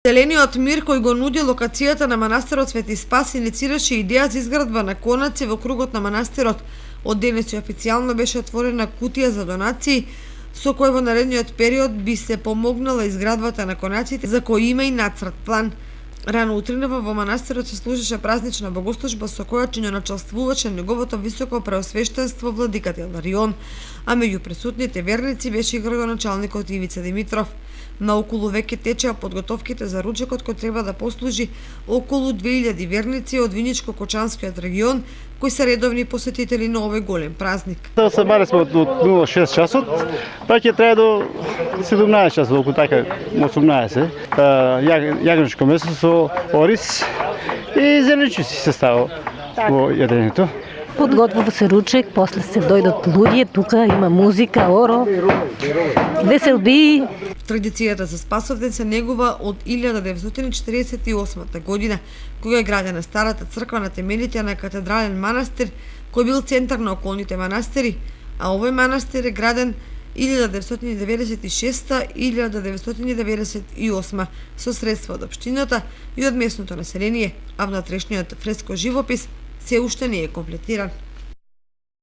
Зелениот мир кој го нуди локацијата на манастирот Свети Спас иницираше идеја за изградба на конаци во кругот на манастирот. Од денес и официјално беше отворена кутија за донации, со кој во наредниот период би се помогнала изградбата на конаците, за кој има и нацрт план. Рано утринава во манастирот се служеше празнична богослужба со која чиноначалствуваше неговото високо преосвештенство владиката Иларион, а меѓу присутните верници беше и градоначалникот Ивица Димитров. Наоколу веќе течеа подготовките за ручекот кој треба да послужи околу 2000 верници од Виничко-Кочанскиот регион, кои се редовни посетители на овој голем празник. Да се баре сме од 06 часот, па ќе трае до 17 часот, околу така 18. Јагнешко месо со ориз и зеленчуци се става во јадењето. Подготвува се ручек, после се дојдат луѓе, тука има музика, оро, веселби. Традицијата за Спасовден се негува од 1948 година, кога е градена старата црква на темелите на катедрален манастир, кој бил центар на околните манастири, а овој манастир е граден 1996-1998 со средства од општината и од местното население, а внатрешниот фреско живопис се уште не е комплетиран.